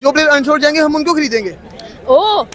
जो प्लेयर अनशोर्ट जाएंगे हम उनको खरीदेंगे। ओ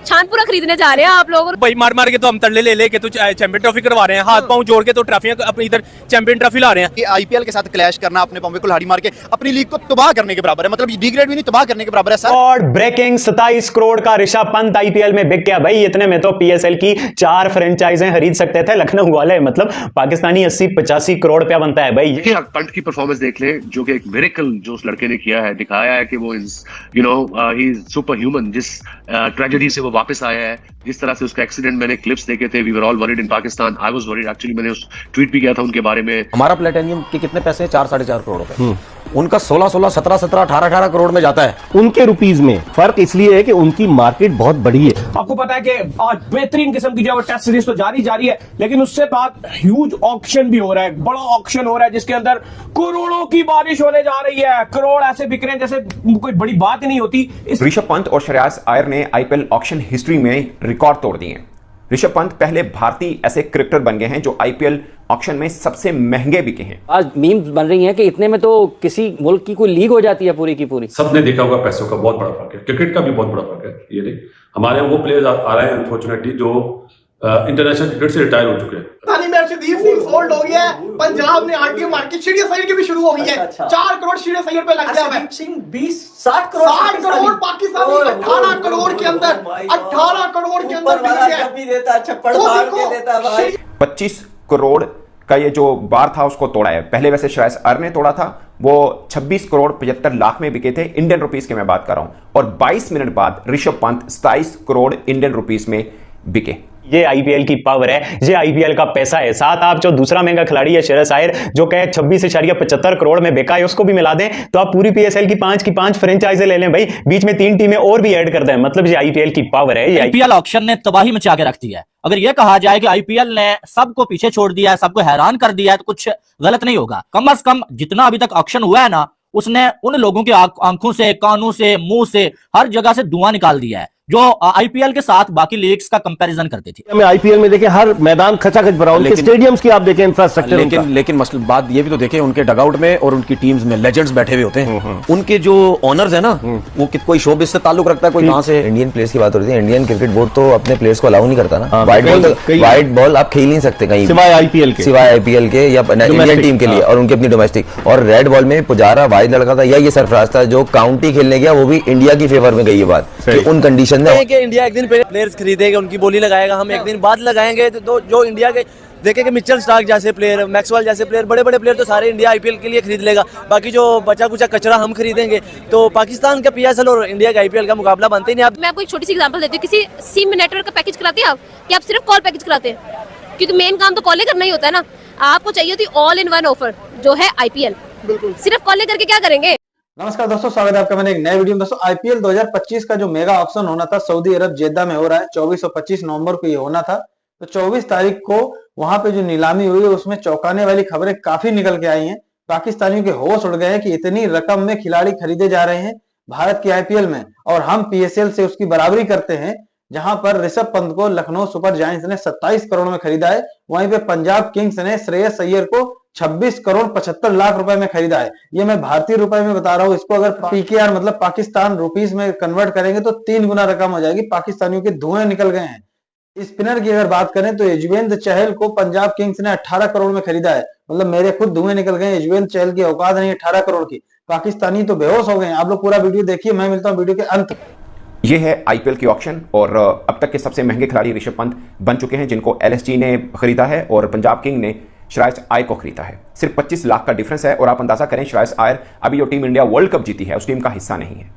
चांदपुरा खरीदने जा रहे हैं आप लोग? भाई मार मार के तो हम तरले ले ले के तो चैंपियन ट्रॉफी करवा रहे हैं, हाथ पांव जोड़ के तो ट्रॉफियां अपनी इधर चैंपियन ट्रॉफी ला रहे हैं। ये आईपीएल के साथ क्लैश करना, अपने पांव पे कुल्हाड़ी मार के अपनी लीग को तबाह करने के बराबर है, मतलब डिग्रेड भी नहीं तबाह करने के बराबर है सर। और ब्रेकिंग 27 करोड़ का ऋषभ पंत आईपीएल में बिक गया भाई। इतने में तो पीएसएल की 4 फ्रेंचाइजें खरीद सकते थे लखनऊ वाले। मतलब पाकिस्तानी 80-85 करोड़ रुपया बनता है भाई। पंत की परफॉर्मेंस देख ले, जो कि एक मिरेकल जो उस लड़के ने किया है, दिखाया है कि वो ही इज सुपर ह्यूमन। जिस ट्रेजेडी से वो वापस आया है, जिस तरह से उसका एक्सीडेंट, मैंने क्लिप्स देखे थे, we were all worried in Pakistan, I was worried actually. मैंने उस ट्वीट भी किया था उनके बारे में। हमारा प्लेटिनियम के कितने पैसे हैं? 4-4.5 करोड़ रुपए। उनका 16-16, 17-17, 18-18 करोड़ में जाता है। उनके रुपीस में फर्क इसलिए है कि उनकी मार्केट बहुत बड़ी है। आपको पता है कि आज बेहतरीन किस्म की जो टेस्ट सीरीज तो जारी है, लेकिन उससे बाद ह्यूज ऑक्शन भी हो रहा है, बड़ा ऑक्शन हो रहा है जिसके अंदर करोड़ों की बारिश होने जा रही है। करोड़ ऐसे बिक रहे हैं जैसे कोई बड़ी बात ही नहीं होती। ऋषभ पंत और श्रेयस अय्यर ने आईपीएल ऑक्शन हिस्ट्री में रिकॉर्ड तोड़ दिए हैं। ऋषभ पंत पहले भारतीय ऐसे क्रिकेटर बन गए हैं जो आईपीएल ऑक्शन में सबसे महंगे बिके हैं। आज मीम्स बन रही हैं कि इतने में तो किसी मुल्क की कोई लीग हो जाती है पूरी की पूरी। सबने देखा होगा पैसों का बहुत बड़ा फर्क है, क्रिकेट का भी बहुत बड़ा फर्क है। ये नहीं, हमारे यहाँ वो प्लेयर्स आ रहे हैं अनफॉर्चुनेटली जो इंटरनेशनल क्रिकेट से रिटायर हो चुके हैं। अर्शदीप सिंह सोल्ड हो गया है, पंजाब ने आरटीए मार्केट श्रेयस अय्यर की भी शुरू हो गई है। 4 करोड़ श्रेयस अय्यर पे लग गया है। 60 करोड़ पाकिस्तानी 18 करोड़ के अंदर 18 करोड़ के अंदर भाई। 25 करोड़ का ये जो बार था उसको तोड़ा है। पहले वैसे श्रेयस अय्यर ने तोड़ा था, वो 26 करोड़ 75 लाख में बिके थे, इंडियन रुपीस की मैं बात कर रहा हूं। और 22 मिनट बाद ऋषभ पंत 27 करोड़ इंडियन रुपीस में बिके। ये आईपीएल की पावर है, ये आईपीएल का पैसा है। साथ आप जो दूसरा महंगा खिलाड़ी है श्रेयस अय्यर, जो कहे 26.75 करोड़ में बिका है, उसको भी मिला दें तो आप पूरी पीएसएल की 5 फ्रेंचाइजें ले लें भाई। बीच में 3 टीमें और भी ऐड कर दें। मतलब ये आईपीएल की पावर है। आईपीएल ऑक्शन ने तबाही मचा के रख दी है। अगर यह कहा जाए कि आईपीएल ने सबको पीछे छोड़ दिया है, सबको हैरान कर दिया है, तो कुछ गलत नहीं होगा। कम से कम जितना अभी तक ऑक्शन हुआ है ना, उसने उन लोगों की आंखों से, कानों से, मुंह से, हर जगह से धुआं निकाल दिया है जो आईपीएल के साथ बाकी लीग्स का कंपैरिजन करते थे। हमें आईपीएल में देखें हर मैदान खचाखच भरा, उनके स्टेडियम्स की आप देखें इंफ्रास्ट्रक्चर। लेकिन मसला बात ये भी तो देखें, उनके डगआउट में और उनकी टीम्स में लेजेंड्स बैठे हुए होते हैं। उनके जो ओनर्स है ना, वो कोई शोबिस से ताल्लुक रखता है, कोई कहां से। इंडियन प्लेयर्स की बात हो रही है, इंडियन क्रिकेट बोर्ड तो अपने प्लेयर्स को अलाउ नहीं करता ना। वाइट बॉल आप खेल नहीं सकते कहीं सिवाय आईपीएल के या इंडियन टीम के लिए और उनकी अपनी डोमेस्टिक। और रेड बॉल में पुजारा वाइड लड़का था या ये सरफराज था जो काउंटी खेलने गया, वो भी इंडिया की फेवर में गई। ये बात उन कंडीशन में इंडिया एक दिन पहले प्लेयर्स खरीदेगा, उनकी बोली लगाएगा, हम एक दिन बाद लगाएंगे। तो जो इंडिया के देखेंगे मिचेल स्टार्क जैसे प्लेयर, मैक्सवेल जैसे प्लेयर, बड़े बड़े प्लेयर तो सारे इंडिया आईपीएल के लिए खरीद लेगा। बाकी जो बचा कुचा कचरा हम खरीदेंगे। तो पाकिस्तान का पीएसएल और इंडिया का आईपीएल का मुकाबला बनते ही नहीं। मैं आपको एक छोटी सी एग्जांपल देती हूँ। किसी सिम नेटवर्क का पैकेज कराते हैं आप, कि आप सिर्फ कॉल पैकेज कराते हैं? क्योंकि मेन काम तो कॉल करना ही होता है ना। आपको चाहिए होती ऑल इन वन ऑफर जो है आईपीएल। बिल्कुल, सिर्फ कॉल करके क्या करेंगे। नमस्कार दोस्तों, स्वागत है आपका मैंने एक नए वीडियो में। दोस्तों आईपीएल 2025 का जो मेगा ऑक्शन होना था सऊदी अरब जेद्दा में हो रहा है। 24 और 25 नवंबर को ये होना था। तो 24 तारीख को वहां पे जो नीलामी हुई है उसमें चौंकाने वाली खबरें काफी निकल के आई हैं। पाकिस्तानियों के होश उड़ गए हैं कि इतनी रकम में खिलाड़ी खरीदे जा रहे हैं भारत की आईपीएल में, और हम पीएसएल से उसकी बराबरी करते हैं। जहां पर ऋषभ पंत को लखनऊ सुपर जायंट्स ने 27 करोड़ में खरीदा है, वहीं पे पंजाब किंग्स ने श्रेयस अय्यर को 26 करोड़ 75 लाख रुपए में खरीदा है। ये मैं भारतीय रुपए में बता रहा हूँ। इसको अगर पीकेआर मतलब पाकिस्तान रुपीस में कन्वर्ट करेंगे तो 3 गुना रकम हो जाएगी। पाकिस्तानियों के धुएं निकल गए हैं। स्पिनर की अगर बात करें तो युजवेंद्र चहल को पंजाब किंग्स ने 18 करोड़ में खरीदा है। मतलब मेरे खुद धुएं निकल गए। युजवेंद्र चहल की औकात नहीं 18 करोड़ की। पाकिस्तानी तो बेहोश हो गए। आप लोग पूरा वीडियो देखिए, मैं मिलता हूँ वीडियो के अंत। ये है आईपीएल की ऑक्शन और अब तक के सबसे महंगे खिलाड़ी ऋषभ पंत बन चुके हैं, जिनको एलएसजी ने खरीदा है और पंजाब किंग ने श्रेयस अय्यर को खरीदा है। सिर्फ 25 लाख का डिफरेंस है। और आप अंदाजा करें, श्रेयस अय्यर अभी जो टीम इंडिया वर्ल्ड कप जीती है उस टीम का हिस्सा नहीं है।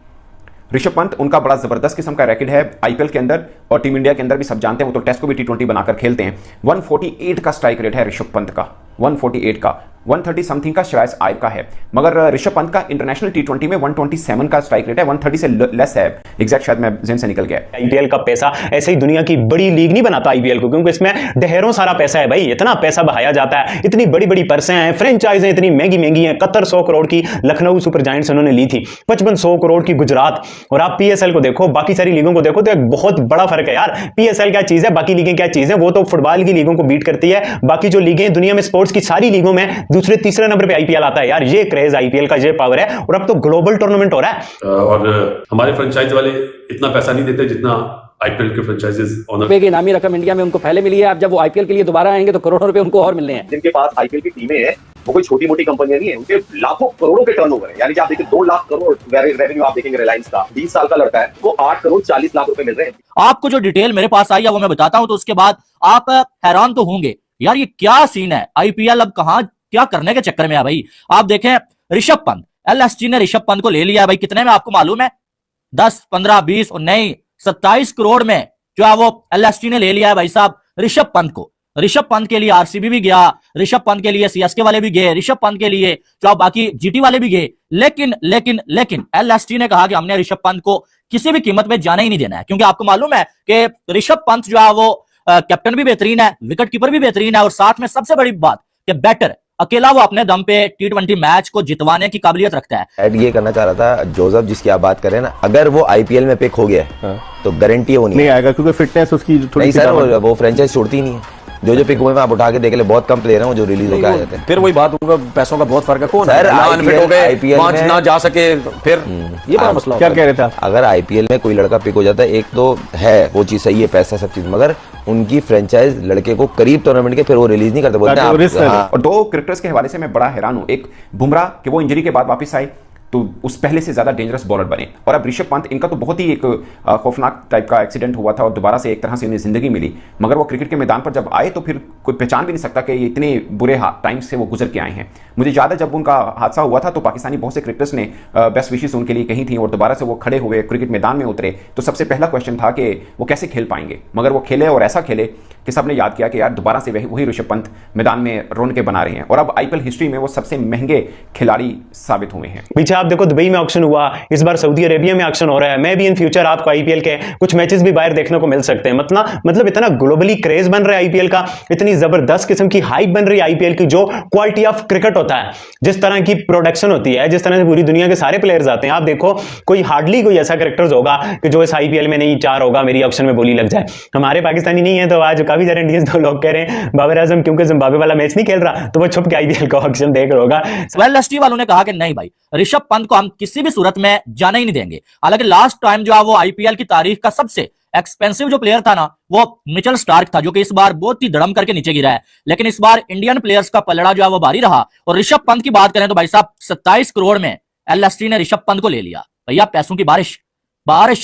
ऋषभ पंत उनका बड़ा जबरदस्त किस्म का रैकेट है आईपीएल के अंदर, और टीम इंडिया के अंदर भी सब जानते हैं, वो तो टेस्ट को भी T20 बनाकर खेलते हैं। 148 का स्ट्राइक रेट है ऋषभ पंत का, 148 का। 130 समथिंग का श्रेयस अय्यर का है। मगर ऋषभ पंत का इंटरनेशनल T20 में 127 का स्ट्राइक रेट है, 130 से लेस है। एग्जैक्ट शायद मैं ज़हन से निकल गया। आईपीएल का पैसा ऐसे ही दुनिया की बड़ी लीग नहीं बनाता आईपीएल को, क्योंकि इसमें ढेरों सारा पैसा है भाई। इतना पैसा बहाया जाता है, इतनी बड़ी बड़ी पर्सें हैं, फ्रेंचाइजें इतनी महंगी महंगी हैं। 100 करोड़ की लखनऊ सुपर जायंट्स उन्होंने ली थी, 5500 करोड़ की गुजरात। और आप पीएसएल को देखो, बाकी सारी लीगों को देखो, तो एक बहुत बड़ा फर्क है यार। पीएसएल क्या चीज है, बाकी लीगें क्या चीज है। वो तो फुटबॉल की लीगों को बीट करती है। बाकी जो लीगें दुनिया में स्पोर्ट्स की सारी लीगों में दूसरे तीसरे नंबर पे आईपीएल आता है यार। ये क्रेज आईपीएल का, ये पावर है, और अब तो ग्लोबल टूर्नामेंट हो रहा है। और हमारे फ्रेंचाइज वाले इतना पैसा नहीं देते जितना आईपीएल के फ्रेंचाइजीज रुपए की इनामी रकम इंडिया में उनको पहले मिली है। अब जब वो आईपीएल के लिए दोबारा आएंगे तो करोड़ों रुपए उनको और मिलने हैं। जिनके पास आईपीएल की टीमें हैं वो कोई छोटी मोटी कंपनियां नहीं है, उनके लाखों करोड़ों के टर्नओवर है। यानी कि आप देखिए 2 लाख करोड़ रेवेन्यू आप देखेंगे रिलायंस का, 20 साल का लड़का है, वो 8 करोड़ 40 लाख रुपए मिल रहे हैं। आपको जो डिटेल मेरे पास आई है वो मैं बताता हूं, तो उसके बाद आप हैरान तो होंगे यार ये क्या सीन है। आईपीएल अब कहां क्या करने के चक्कर में है भाई। आप देखें ऋषभ पंत, एलएसजी ने ऋषभ पंत को ले लिया भाई। कितने में आपको मालूम है? 10, 15, 20 और नहीं 27 करोड़ में जो है वो एलएसजी ने ले लिया है भाई साहब ऋषभ पंत को। ऋषभ पंत के लिए आरसीबी भी गया, ऋषभ पंत के लिए सीएसके वाले भी गए, ऋषभ पंत के लिए जो बाकी जीटी वाले भी गए, लेकिन एलएसजी ने कहा कि हमने ऋषभ पंत को किसी भी कीमत में जाना ही नहीं देना है, क्योंकि आपको मालूम है कि ऋषभ पंत जो है वो कैप्टन भी बेहतरीन है, विकेट कीपर भी बेहतरीन है, और साथ में सबसे बड़ी बात कि बैटर अकेला वो अपने दम पे T20 मैच को जितवाने की काबिलियत रखता है। ऐड ये करना चाह रहा था जोसेफ जिसकी आप बात करें ना, अगर वो आईपीएल में पिक हो गया तो गारंटी है वो नहीं आएगा, क्योंकि फिटनेस उसकी नहीं सर, वो फ्रेंचाइज छोड़ती नहीं है। जो पिक हुए में आप उठा के देख ले, बहुत कम प्लेयर हैं वो जो रिलीज होकर आ जाते हैं। फिर वही बात होगा, पैसों का बहुत फर्क है। कौन सर अनफिट हो गए, आईपीएल मैच ना जा सके, फिर ये बड़ा मसला। क्या कह रहे थे आप? अगर आईपीएल में कोई लड़का पिक हो जाता है, एक तो है वो चीज सही है, पैसा सब चीज, मगर उनकी फ्रेंचाइज लड़के को करीब टूर्नामेंट के फिर वो रिलीज नहीं करते, बोलते हैं। और 2 क्रिकेटर्स के हवाले से मैं बड़ा हैरान हूं। एक बुमराह कि वो इंजरी के बाद वापस आए तो उस पहले से ज्यादा डेंजरस बॉलर बने, और अब ऋषभ पंत, इनका तो बहुत ही एक खौफनाक टाइप का एक्सीडेंट हुआ था और दोबारा से एक तरह से उन्हें जिंदगी मिली, मगर वो क्रिकेट के मैदान पर जब आए तो फिर कोई पहचान भी नहीं सकता कि ये इतने बुरे टाइम से वो गुजर के आए हैं। मुझे याद है जब उनका हादसा हुआ था तो पाकिस्तानी बहुत से क्रिकेटर्स ने बेस्ट विशेस उनके लिए कही थी, और दोबारा से वो खड़े हुए क्रिकेट मैदान में उतरे तो सबसे पहला क्वेश्चन था कि वो कैसे खेल पाएंगे, मगर वो खेले और ऐसा खेले कि सबने याद किया कि यार दोबारा से वही ऋषभ पंत मैदान में रौनकें बना रहे हैं, और अब आईपीएल हिस्ट्री में वो सबसे महंगे खिलाड़ी साबित हुए हैं। पीछे आप देखो दुबई में ऑक्शन हुआ, इस बार सऊदी अरेबिया में ऑक्शन हो रहा है। मैं भी इन फ्यूचर आपको आईपीएल के कुछ मैचेस भी बाहर देखने को मिल सकते हैं। मतलब इतना ग्लोबली क्रेज बन रहा है आईपीएल का, इतनी जबरदस्त किस्म की हाइप बन रही है आईपीएल की। जो क्वालिटी ऑफ क्रिकेट होता है, जिस तरह की प्रोडक्शन होती है, जिस तरह से पूरी दुनिया के सारे प्लेयर्स आते हैं, आप देखो कोई हार्डली कोई ऐसा क्रिकेटर्स होगा कि जो इस आईपीएल में नहीं 4 होगा मेरी ऑक्शन में बोली लग जाए। हमारे पाकिस्तानी नहीं है, तो आज काफी सारे इंडियंस तो लोग कह रहे हैं बाबर आजम क्योंकि जिम्बाब्वे वाला मैच नहीं खेल रहा तो वो छुप के आईपीएल का ऑक्शन देख रहा होगा। एलएसजी वालों ने कहा कि नहीं भाई, ऋषभ पंत को हम किसी भी सूरत में जाने ही नहीं देंगे। हालांकि लास्ट टाइम जो है वो आईपीएल की तारीख का सबसे एक्सपेंसिव जो प्लेयर था ना, वो मिचेल स्टार्क था, जो कि इस बार बहुत ही धड़म करके नीचे गिरा है। लेकिन इस बार इंडियन प्लेयर्स का पलड़ा जो है वो भारी रहा। और ऋषभ पंत की बात करें तो भाई साहब 27 करोड़ में एलएसजी ने ऋषभ पंत को ले लिया। भैया पैसों की बारिश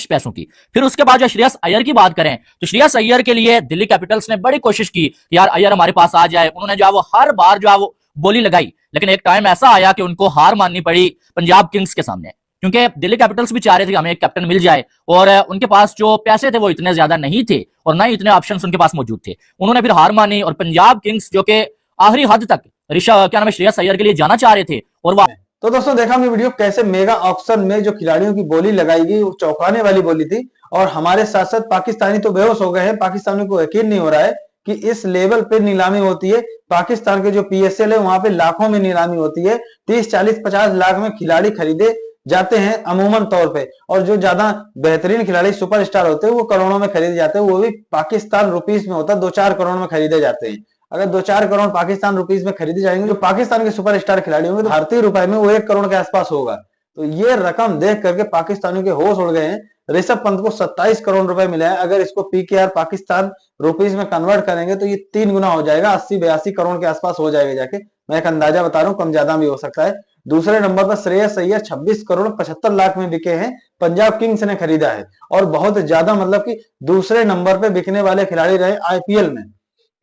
पैसों की। फिर उसके बाद जो श्रेयस अय्यर की बात करें तो श्रेयस अय्यर के लिए दिल्ली कैपिटल्स ने बड़ी कोशिश की कि यार अय्यर हमारे पास आ जाए। उन्होंने जो है वो हर बार जो है वो बोली लगाई, लेकिन एक टाइम ऐसा आया कि उनको हार माननी पड़ी पंजाब किंग्स के सामने, क्योंकि दिल्ली कैपिटल्स भी चाह रहे थे कि हमें एक कैप्टन मिल जाए, और उनके पास जो पैसे थे वो इतने ज्यादा नहीं थे और ना ही इतने ऑप्शंस उनके पास मौजूद थे। उन्होंने फिर हार मानी और पंजाब किंग्स जो कि आखिरी हद तक श्रेयस अय्यर के लिए जाना चाह रहे थे। और तो दोस्तों देखा हमने वीडियो कैसे मेगा ऑक्शन में जो खिलाड़ियों की बोली लगाई गई वो चौंकाने वाली बोली थी, और हमारे साथ साथ पाकिस्तानी तो बेहोश हो गए हैं। पाकिस्तानी को यकीन नहीं हो रहा है कि इस लेवल पे नीलामी होती है। पाकिस्तान के जो पीएसएल है वहां पे लाखों में नीलामी होती है, 30, 40, 50 लाख में खिलाड़ी खरीदे जाते हैं अमूमन तौर पे, और जो ज्यादा बेहतरीन खिलाड़ी सुपरस्टार होते हैं वो करोड़ों में खरीदे जाते हैं, वो भी पाकिस्तान रुपीस में होता है, 2-4 करोड़ में खरीदे जाते हैं। अगर 2-4 करोड़ पाकिस्तान रुपीस में खरीदे जाएंगे जो पाकिस्तान के सुपरस्टार खिलाड़ी होंगे तो भारतीय रुपए में वो 1 करोड़ के आसपास होगा। तो ये रकम देख करके पाकिस्तानियों के होश उड़ गए हैं। ऋषभ पंत को 27 करोड़ रुपए मिला है, अगर इसको पीकेआर पाकिस्तान रुपीस में कन्वर्ट करेंगे तो ये 3 गुना हो जाएगा, 80-82 करोड़ के आसपास हो जाएगा जाके। मैं एक अंदाजा बता रहा हूँ, कम ज्यादा भी हो सकता है। दूसरे नंबर पर श्रेयस अय्यर 26 करोड़ 75 लाख में बिके हैं, पंजाब किंग्स ने खरीदा है, और बहुत ज्यादा मतलब कि दूसरे नंबर पे बिकने वाले खिलाड़ी रहे आईपीएल में।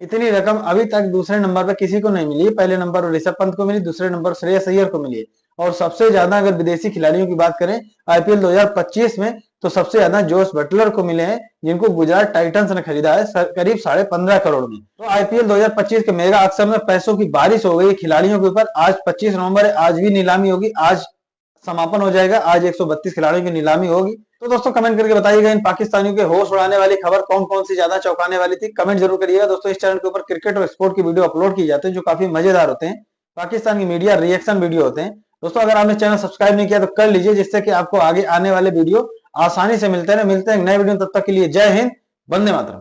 इतनी रकम अभी तक दूसरे नंबर पर किसी को नहीं मिली है। पहले नंबर पर ऋषभ पंत को मिली, दूसरे नंबर श्रेयस अय्यर को मिली है, और सबसे ज्यादा अगर विदेशी खिलाड़ियों की बात करें आईपीएल 2025 में तो सबसे ज्यादा जोस बटलर को मिले हैं, जिनको गुजरात टाइटंस ने खरीदा है करीब 15.5 करोड़ में। तो आईपीएल 2025 के मेगा ऑक्शन में पैसों की बारिश हो गई खिलाड़ियों के ऊपर। आज 25 नवंबर है, आज भी नीलामी होगी, आज समापन हो जाएगा, आज 132 खिलाड़ियों की नीलामी होगी। तो दोस्तों कमेंट करके बताइएगा इन पाकिस्तानियों के होश उड़ाने वाली खबर कौन कौन सी ज्यादा चौंकाने वाली थी, कमेंट जरूर करिएगा। दोस्तों इस चैनल के ऊपर क्रिकेट और स्पोर्ट की वीडियो अपलोड की जाती है जो काफी मजेदार होते हैं, पाकिस्तान की मीडिया रिएक्शन वीडियो होते हैं। दोस्तों अगर आपने चैनल सब्सक्राइब नहीं किया तो कर लीजिए, जिससे कि आपको आगे आने वाले वीडियो आसानी से मिलते हैं। नए वीडियो तब तक के लिए जय हिंद, वंदे मातरम।